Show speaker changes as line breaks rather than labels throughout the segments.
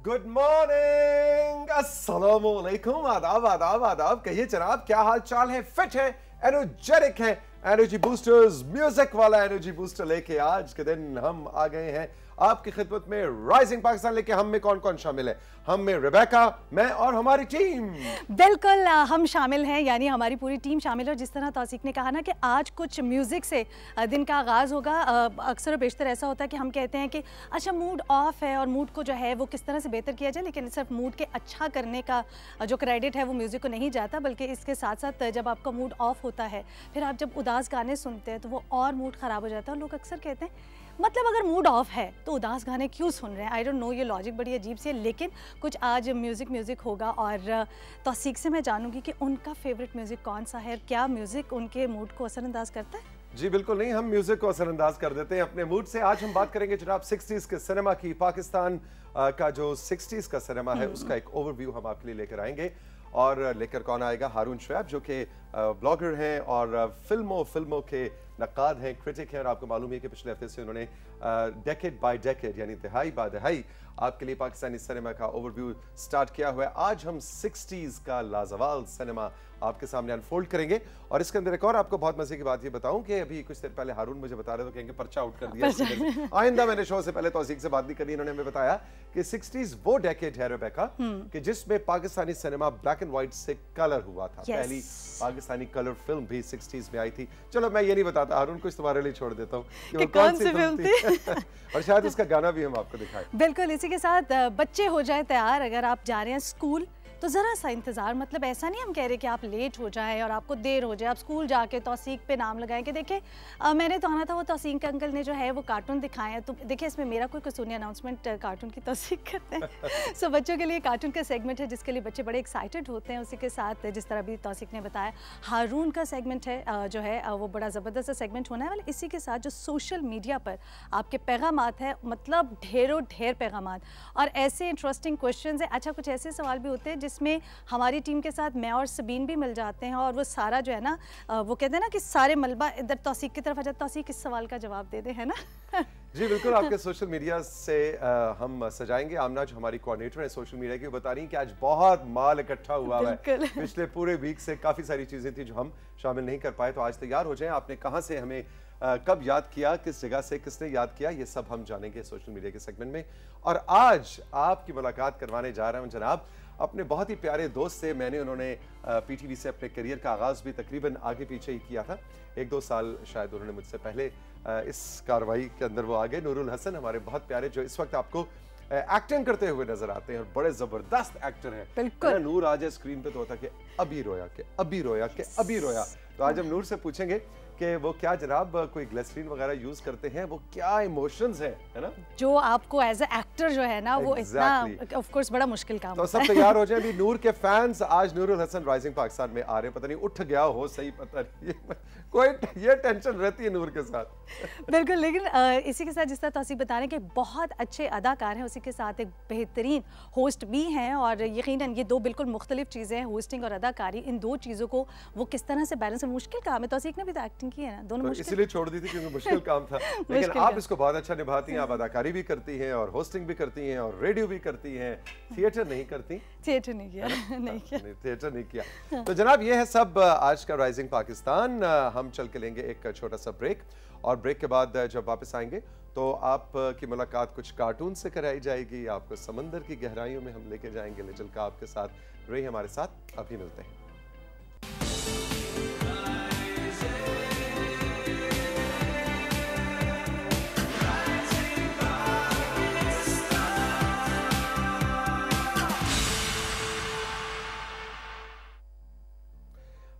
Good morning, अस्सलामु अलैकुम, आदाब आदाब आदाब। कहिए जनाब, क्या हाल चाल है? फिट है, एनर्जेटिक है, एनर्जी बूस्टर्स, म्यूजिक वाला एनर्जी बूस्टर लेके आज के दिन हम आ गए हैं आपकी खिदमत में। राइजिंग पाकिस्तान लेके हम में कौन कौन शामिल है? हम में रेबेका, मैं और हमारी टीम।
बिल्कुल हम शामिल हैं, यानी हमारी पूरी टीम शामिल है। और जिस तरह तौसीक ने कहा ना कि आज कुछ म्यूज़िक से दिन का आगाज़ होगा। अक्सर बेशतर ऐसा होता है कि हम कहते हैं कि अच्छा मूड ऑफ है और मूड को जो है वो किस तरह से बेहतर किया जाए, लेकिन सिर्फ मूड के अच्छा करने का जो क्रेडिट है वो म्यूज़िक को नहीं जाता, बल्कि इसके साथ साथ जब आपका मूड ऑफ होता है फिर आप जब उदास गाने सुनते हैं तो वो और मूड ख़राब हो जाता है। और लोग अक्सर कहते हैं मतलब अगर मूड ऑफ है तो उदास गाने क्यों सुन रहे हैं। आई डोंट नो, ये लॉजिक बड़ी अजीब सी है, लेकिन कुछ आज म्यूज़िक होगा और तौसीक से मैं जानूंगी कि उनका फेवरेट म्यूज़िक कौन सा है, क्या म्यूज़िक उनके मूड को असरअंदाज करता है।
जी बिल्कुल नहीं, हम म्यूजिक को असरअंदाज कर देते हैं अपने मूड से। आज हम बात करेंगे जनाब 60s के सिनेमा की। पाकिस्तान का जो 60s का सिनेमा है उसका एक ओवरव्यू हम आपके लिए लेकर आएंगे। और लेकर कौन आएगा? हारून शुएब, जो कि ब्लॉगर हैं और फिल्मों के नक्काद हैं, क्रिटिक हैं। और आपको मालूम है कि पिछले हफ्ते से उन्होंने डेकेड बाय डेकेड यानी दहाई बा दहाई आपके लिए पाकिस्तानी सिनेमा का ओवरव्यू स्टार्ट किया हुआ है। आज हम 60s का लाजवाब सिनेमा आपके सामने अनफोल्ड करेंगे। और इसके अंदर एक और आपको बहुत मजे की बात ये बताऊं कि अभी कुछ देर पहले हारून मुझे बता रहे थे, कहेंगे पर्चा आउट कर दिया। आइंदा मैंने शो से पहले तौसीक से बात नहीं करनी, इन्होंने हमें बताया कि 60s वो डेकेड है रेबेका कि जिसमें Pakistani cinema black and white से कलर हुआ था। पहली पाकिस्तानी कलर फिल्म भी 60s में आई थी। चलो मैं ये नहीं बताता, हारून को इस तुम्हारे लिए छोड़ देता हूँ कि कौन सी फिल्म थी। और शायद इसका गाना भी हम आपको दिखाएं।
बिल्कुल, इसी के साथ बच्चे हो जाए तैयार। अगर आप जा रहे हैं स्कूल तो ज़रा सा इंतज़ार, मतलब ऐसा नहीं हम कह रहे कि आप लेट हो जाएं और आपको देर हो जाए, आप स्कूल जाके तौसीक पे नाम लगाएं कि देखिए मैंने तो आना था, वो तौसीक अंकल ने जो है वो कार्टून दिखाए हैं। तो देखिए इसमें मेरा कोई कसूर नहीं, अनाउंसमेंट कार्टून की तौसीक करते हैं। सो बच्चों के लिए कार्टून का सेगमेंट है जिसके लिए बच्चे बड़े एक्साइटेड होते हैं। उसी के साथ जिस तरह भी तौसीक ने बताया हारून का सेगमेंट है जो है वो बड़ा ज़बरदस्त सेगमेंट होने वाला। इसी के साथ जो सोशल मीडिया पर आपके पैगामात है, मतलब ढेर पैगामात और ऐसे इंटरेस्टिंग क्वेश्चन है। अच्छा, कुछ ऐसे सवाल भी होते हैं जिसमें हमारी टीम के साथ मैं और सबीन भी मिल जाते हैं और वो सारा जो है ना वो कहते हैं ना कि सारे मलबा इधर तौसीक की तरफ आ जाता है। तौसीक इस सवाल का जवाब दे दे, है ना।
जी बिल्कुल, आपके सोशल मीडिया से हम सजाएंगे। आमना जो हमारी कोऑर्डिनेटर है सोशल मीडिया की, बता रही कि आज बहुत माल इकट्ठा हुआ है। पिछले पूरे वीक से काफी सारी चीजें थी जो हम शामिल नहीं कर पाए, तो आज तैयार हो जाएं। आपने कहां से हमें कब याद किया, किस जगह से किसने याद किया, ये सब हम जानेंगे सोशल मीडिया के सेगमेंट में। और आज आपकी मुलाकात करवाने जा रहा हूं जनाब अपने बहुत ही प्यारे दोस्त से। उन्होंने पीटीवी से अपने करियर का आगाज़ भी तकरीबन आगे पीछे ही किया था। 1-2 साल शायद उन्होंने मुझसे पहले इस कार्रवाई के अंदर वो आगे। नूरुल हसन हमारे बहुत प्यारे, जो इस वक्त आपको एक्टिंग करते हुए नजर आते हैं और बड़े जबरदस्त एक्टर हैं। नूर आ जाए स्क्रीन पे तो होता कि अभी रोया कि अभी रोया कि अभी रोया। तो आज हम नूर से पूछेंगे कि वो क्या जनाब कोई ग्लिसरीन वगैरह यूज करते हैं, वो क्या इमोशंस है ना, जो
आपको एज ए एक्टर जो है ना वो इतना ऑफ कोर्स बड़ा मुश्किल काम
तो सब तैयार हो जाए। अभी नूर के फैंस आज नूरुल हसन राइजिंग पाकिस्तान में आ रहे हैं, पता नहीं उठ गया हो सही, पता नहीं कोई ये टेंशन रहती है नूर के साथ।
बिल्कुल, लेकिन इसी के साथ जिस तरह तौसीक बता रहे हैं कि बहुत अच्छे अदाकार हैं, उसी के साथ एक बेहतरीन होस्ट भी हैं। और यकीनन ये दो बिल्कुल मुख्तलिफ चीज़ें हैं, होस्टिंग और अदाकारी। इन दो चीज़ों को वो किस तरह से बैलेंस, मुश्किल काम है। तौसीक ने भी तो एक्टिंग की है ना, दोनों
तो इसीलिए छोड़ दी थी क्योंकि मुश्किल काम था। लेकिन आप इसको बहुत अच्छा निभाती हैं, आप अदाकारी भी करती हैं और होस्टिंग भी करती हैं और रेडियो भी करती हैं। थिएटर नहीं करती?
थिएटर नहीं किया, नहीं किया,
थिएटर नहीं किया। तो जनाब ये है सब आज का राइजिंग पाकिस्तान। हम चल के लेंगे एक छोटा सा ब्रेक और ब्रेक के बाद जब वापस आएंगे तो आपकी मुलाकात कुछ कार्टून से कराई जाएगी, आपको समंदर की गहराइयों में हम लेके जाएंगे। लिटिल का आपके साथ रही हमारे साथ, अभी मिलते हैं।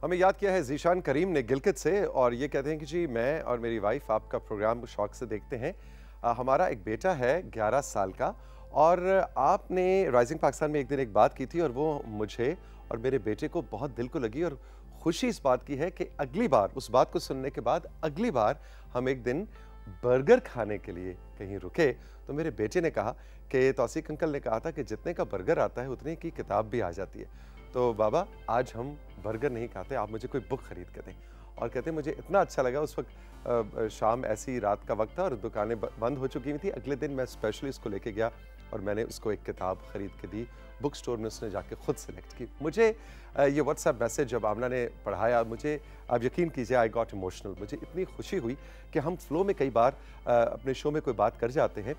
हमें याद किया है जीशान करीम ने गिलगित से, और ये कहते हैं कि जी मैं और मेरी वाइफ आपका प्रोग्राम शौक से देखते हैं। हमारा एक बेटा है 11 साल का, और आपने राइजिंग पाकिस्तान में एक दिन एक बात की थी और वो मुझे और मेरे बेटे को बहुत दिल को लगी। और खुशी इस बात की है कि अगली बार उस बात को सुनने के बाद अगली बार हम एक दिन बर्गर खाने के लिए कहीं रुके तो मेरे बेटे ने कहा कि तौसीक अंकल ने कहा था कि जितने का बर्गर आता है उतने की किताब भी आ जाती है। तो बाबा आज हम बर्गर नहीं खाते, आप मुझे कोई बुक खरीद के दें। और कहते मुझे इतना अच्छा लगा, उस वक्त शाम ऐसी रात का वक्त था और दुकानें बंद हो चुकी थी। अगले दिन मैं स्पेशली इसको लेके गया और मैंने उसको एक किताब खरीद के दी। बुक स्टोर में उसने जाके खुद सेलेक्ट की। मुझे ये व्हाट्सएप मैसेज जब आमना ने पढ़ाया, मुझे आप यकीन कीजिए आई गॉट इमोशनल। मुझे इतनी खुशी हुई कि हम फ्लो में कई बार अपने शो में कोई बात कर जाते हैं,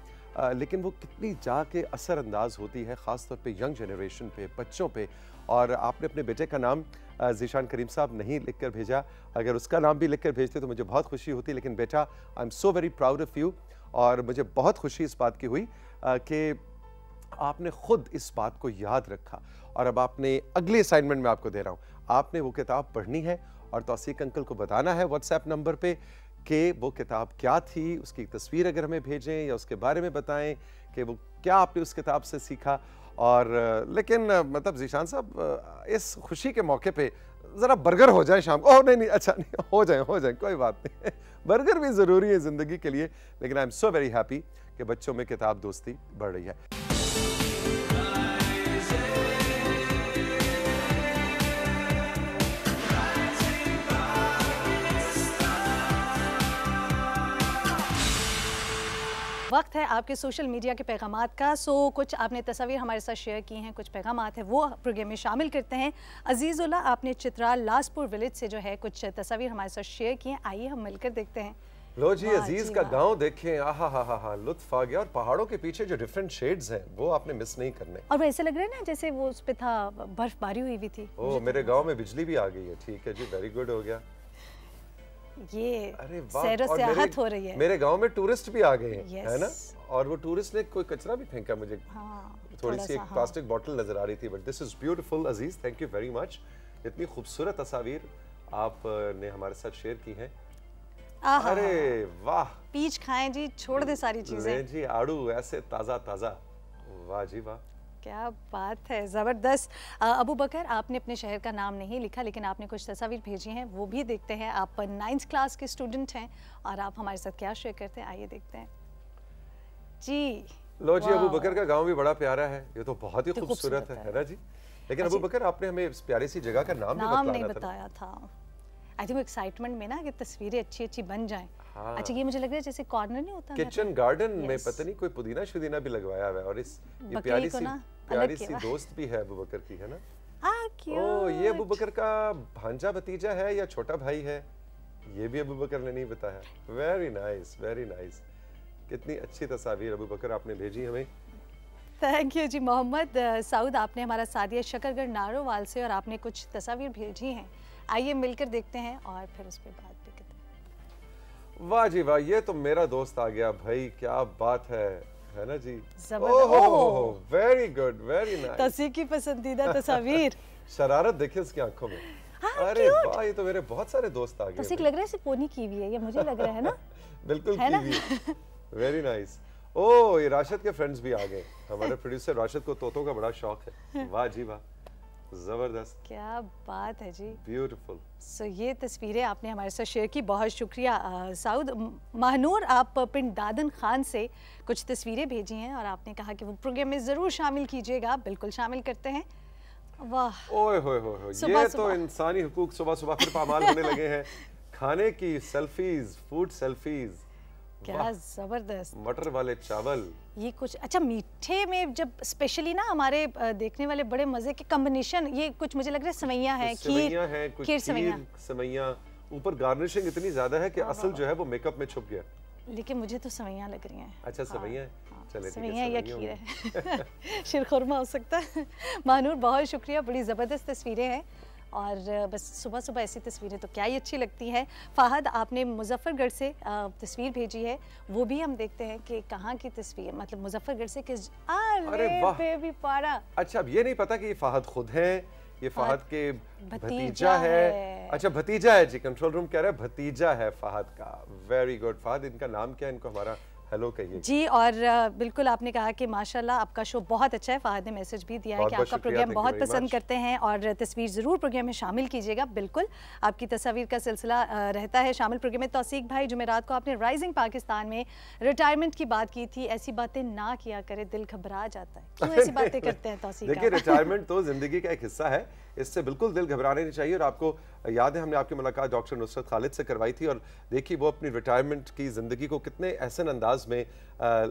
लेकिन वो कितनी जाके असरअंदाज होती है, ख़ास तौर पे यंग जनरेशन पे, बच्चों पे। और आपने अपने बेटे का नाम ज़ीशान करीम साहब नहीं लिख कर भेजा, अगर उसका नाम भी लिख कर भेजते तो मुझे बहुत खुशी होती। लेकिन बेटा, I am so very proud of you, और मुझे बहुत खुशी इस बात की हुई कि आपने खुद इस बात को याद रखा। और अब आपने अगली असाइनमेंट में आपको दे रहा हूँ, आपने वो किताब पढ़नी है और तौसीक अंकल को बताना है व्हाट्सएप नंबर पे कि वो किताब क्या थी, उसकी तस्वीर अगर हमें भेजें या उसके बारे में बताएं कि वो क्या आपने उस किताब से सीखा। और लेकिन मतलब ज़ीशान साहब, इस खुशी के मौके पे ज़रा बर्गर हो जाए शाम को। ओह नहीं, अच्छा नहीं, हो जाए कोई बात नहीं। बर्गर भी ज़रूरी है ज़िंदगी के लिए। लेकिन I am so very happy कि बच्चों में किताब दोस्ती बढ़ रही है।
वक्त है आपके सोशल मीडिया के पैगामात का। कुछ आपने तस्वीर हमारे साथ शेयर की हैं, कुछ पैगामात हैं, वो प्रोग्राम में शामिल करते हैं। अजीज़ुल्ला, आपने चित्राल लासपुर विलेज से जो है कुछ तस्वीर हमारे साथ शेयर की हैं, आइए हम मिलकर देखते हैं।
लो जी, अजीज का गांव देखें, आहा हा हा हा, लुत्फ आ गया। और पहाड़ों के पीछे जो डिफरेंट शेड्स हैं वो आपने मिस नहीं करने।
और वैसे लग रहा है ना जैसे वो उस पे था, बर्फबारी हुई भी थी।
ओह, मेरे गांव में बिजली भी आ गई है। ठीक है जी, वेरी गुड हो गया।
ये
सैर
व सियाहत हो रही है।
मेरे गांव में टूरिस्ट भी आ गए हैं,
yes.
है ना। और वो टूरिस्ट ने कोई कचरा भी फेंका, मुझे थोड़ी सी एक प्लास्टिक बोतल नजर आ रही थी। But this is beautiful Aziz, thank you very much. इतनी खूबसूरत तस्वीर आपने हमारे साथ शेयर की हैं। अरे वाह,
पीच खाएं जी, छोड़ दे सारी चीजें
जी, आड़ू ऐसे ताजा ताजा, वाह जी वाह,
क्या बात है, ज़बरदस्त। अबू बकर, आपने अपने शहर का नाम नहीं लिखा लेकिन आपने कुछ तस्वीर भेजी हैं, वो भी देखते हैं। आप 9th क्लास के स्टूडेंट हैं और आप हमारे साथ क्या शेयर करते हैं, आइए देखते हैं जी।
लो जी, अबू बकर का गांव भी बड़ा प्यारा है, ये तो बहुत ही खूबसूरत है ना जी। लेकिन अबू बकर, आपने हमें इस प्यारी सी जगह का नाम
नहीं बताया था। आई थिंक एक्साइटमेंट में ना कि तस्वीरें अच्छी अच्छी बन जाएं।
हाँ।
अच्छा, ये मुझे लग रहा है जैसे कॉर्नर नहीं होता
किचन गार्डन में पता नहीं कोई पुदीना शुदीना भी लगवाया हुआ है। और इस ये प्यारी सी दोस्त भी है अबू बकर की, है ना। ओह, ये अबू बकर का भांजा भतीजा है या छोटा भाई है, ये भी अबू बकर ने नहीं बताया। Very nice, very nice. कितनी अच्छी तस्वीर अबू बकर आपने भेजी हमें।
थैंक यू जी। मोहम्मद सऊद, आपने हमारा साथ दिया शकरगढ़ नारोवाल से और आपने कुछ तस्वीर भेजी हैं, आइए मिलकर देखते हैं और फिर उस पर बात भी करते हैं।
वाह जी वाह, ये तो मेरा दोस्त आ गया भाई, क्या बात है ना जी।
जबरदस्त,
वेरी गुड, वेरी नाइस।
तौसीक की पसंदीदा तस्वीर।
शरारत देखिए उसकी आंखों में। अरे वाह, ये तो मेरे बहुत सारे दोस्त आ गए।
तौसीक लग रहा है इसे पोनी की हुई है, ये मुझे लग रहा है ना।
बिल्कुल की हुई, वेरी नाइस। ओह, ये राशिद के फ्रेंड्स भी आ गए। हमारे प्रोड्यूसर राशिद को तोतों का बड़ा शौक है। वाह जी वाह, जबरदस्त,
क्या बात है जी,
ब्यूटीफुल।
ये तस्वीरें आपने हमारे साथ शेयर की, बहुत शुक्रिया साउद। महानूर, आप पिंड दादन खान से कुछ तस्वीरें भेजी हैं और आपने कहा कि वो प्रोग्राम में ज़रूर शामिल कीजिएगा। बिल्कुल शामिल करते हैं। वाह,
ओए होए होए, ये तो इंसानी हुकूक सुबह सुबह फिर पामाल होने लगे हैं। खाने की सेल्फीज, फूड सेल्फीज,
क्या जबरदस्त।
मटर वाले चावल,
ये कुछ अच्छा मीठे में जब स्पेशली ना हमारे देखने वाले बड़े मजे के कॉम्बिनेशन, ये कुछ मुझे लग रहा है सवैयां है, खीर
सवैयां, ऊपर गार्निशिंग इतनी ज्यादा है कि असल जो है वो मेकअप में छुप गया।
लेकिन मुझे तो सवैयां लग रही हैं।
अच्छा, सवैयां, चले
सवैयां या खीर है। शिरखुरमा हो सकता है। महानूर, बहुत शुक्रिया, बड़ी ज़बरदस्त तस्वीरें हैं और बस सुबह सुबह ऐसी तस्वीरें तो क्या ही अच्छी लगती हैं। फ़ाहद, आपने मुजफ्फरगढ़ से तस्वीर भेजी है, वो भी हम देखते हैं कि कहाँ की तस्वीर, मतलब मुजफ्फरगढ़ से किस। अरे बेबी पारा।
अच्छा, अब ये नहीं पता कि ये फ़ाहद खुद है, ये फ़ाहद के भतीजा है। अच्छा, भतीजा है जी, कंट्रोल रूम कह रहा है भतीजा है फ़ाहद का। Very good. फ़ाहद, इनका नाम क्या है, इनको हमारा हेलो कहिए
जी। और बिल्कुल आपने कहा कि माशाल्लाह आपका शो बहुत अच्छा है। फ़ाहद ने मैसेज भी दिया है कि आपका प्रोग्राम बहुत पसंद करते हैं और तस्वीर ज़रूर प्रोग्राम में शामिल कीजिएगा। बिल्कुल, आपकी तस्वीर का सिलसिला रहता है शामिल प्रोग्राम में। तौसीक भाई, जुमेरात को आपने राइजिंग पाकिस्तान में रिटायरमेंट की बात की थी, ऐसी बातें ना किया करे, दिल घबरा जाता है। क्यों ऐसी बातें करते हैं तौसीक?
देखिए, रिटायरमेंट तो जिंदगी का एक हिस्सा है, इससे बिल्कुल दिल घबराने नहीं चाहिए। और आपको याद है हमने आपकी मुलाकात डॉक्टर नुसरत खालिद से करवाई थी और देखी वो अपनी रिटायरमेंट की ज़िंदगी को कितने एहसन अंदाज में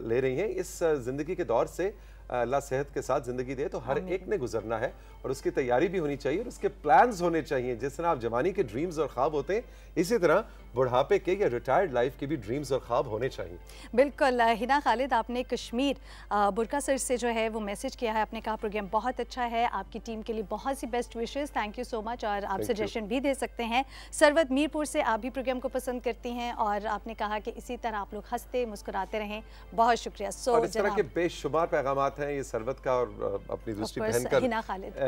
ले रही हैं। इस ज़िंदगी के दौर से अल्लाह सेहत के साथ ज़िंदगी दे तो हर एक ने गुजरना है और उसकी तैयारी भी होनी चाहिए और उसके प्लान्स होने चाहिए। जिस तरह आप जवानी के ड्रीम्स और ख्वाब होते हैं, इसी तरह बुढ़ापे के या रिटायर्ड लाइफ के भी ड्रीम्स और ख्वाब होने चाहिए।
बिल्कुल हिना खालिद, आपने कश्मीर बुरका सर से जो है वो मैसेज किया है, आपने कहा प्रोग्राम बहुत अच्छा है, आपकी टीम के लिए बहुत सी best wishes, thank you so much. और आप सजेशन भी दे सकते हैं। सरवत मीरपुर से आप भी प्रोग्राम को पसंद करती हैं और आपने कहा कि इसी तरह आप लोग हंसते मुस्कुराते रहें, बहुत शुक्रिया।
और इस तरह के बेशुमार पैगामात हैं, ये सरवत का और अपनी दूसरी बहन का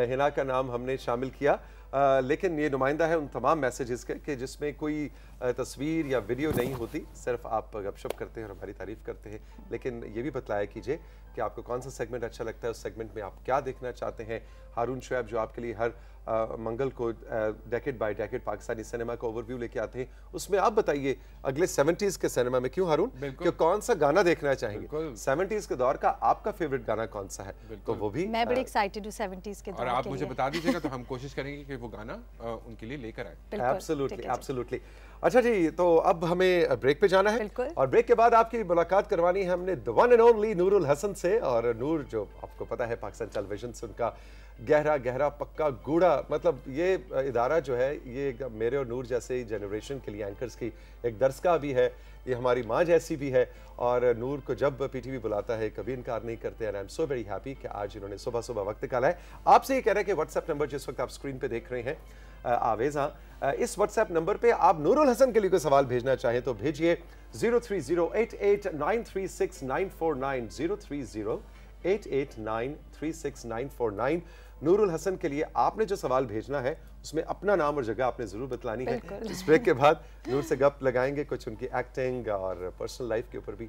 हिना का नाम हमने शामिल किया, लेकिन ये नुमाइंदा है उन तमाम मैसेजेस के जिसमें कोई तस्वीर या वीडियो नहीं होती, सिर्फ आप गपशप करते हैं और हमारी तारीफ करते हैं। लेकिन ये भी बतलाया कीजिए कि आपको कौन सा सेगमेंट अच्छा लगता है, उस सेगमेंट में आप क्या देखना चाहते हैं। हारून शुएब जो आपके लिए हर मंगल को decade bye decade Pakistani cinema का ओवरव्यू लेके आते हैं, उसमें आप बताइए अगले 70s के सिनेमा में क्यों हारून कि कौन सा गाना देखना चाहेंगे, 70s के दौर का आपका फेवरेट गाना कौन सा है, तो वो भी
मैं बड़ी एक्साइटेड हूं 70s के दौर
और आप मुझे बता दीजिएगा तो हम कोशिश करेंगे कि वो गाना उनके लिए लेकर आए।
Absolutely absolutely. अच्छा जी, तो अब हमें ब्रेक पे जाना है और ब्रेक के बाद आपकी मुलाकात करवानी है हमने the one and only Nurul Hasan से। और नूर जो आपको पता है पाकिस्तान टेलीविजन से उनका गहरा गहरा पक्का गूढ़ा, मतलब ये इदारा जो है ये मेरे और नूर जैसे ही जनरेशन के लिए एंकर्स की एक दरसगाह भी है, ये हमारी माँ जैसी भी है। और नूर को जब पीटीवी बुलाता है कभी इनकार नहीं करते हैं। I am so very happy कि आज इन्होंने सुबह सुबह वक्त निकाला है। आपसे ये कह रहे हैं कि व्हाट्सएप नंबर जिस वक्त आप स्क्रीन पे देख रहे हैं आवेज़, हाँ, इस व्हाट्सएप नंबर पे आप नूरुल हसन के लिए कोई सवाल भेजना चाहें तो भेजिए 030889369490 030889369490। नूरुल हसन के लिए आपने जो सवाल भेजना है उसमें अपना नाम और जगह आपने जरूर बतलानी है। इस ब्रेक के बाद नूर से गप लगाएंगे, कुछ उनकी एक्टिंग और पर्सनल लाइफ के ऊपर भी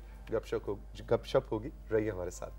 गपशप होगी। रहिए हमारे साथ।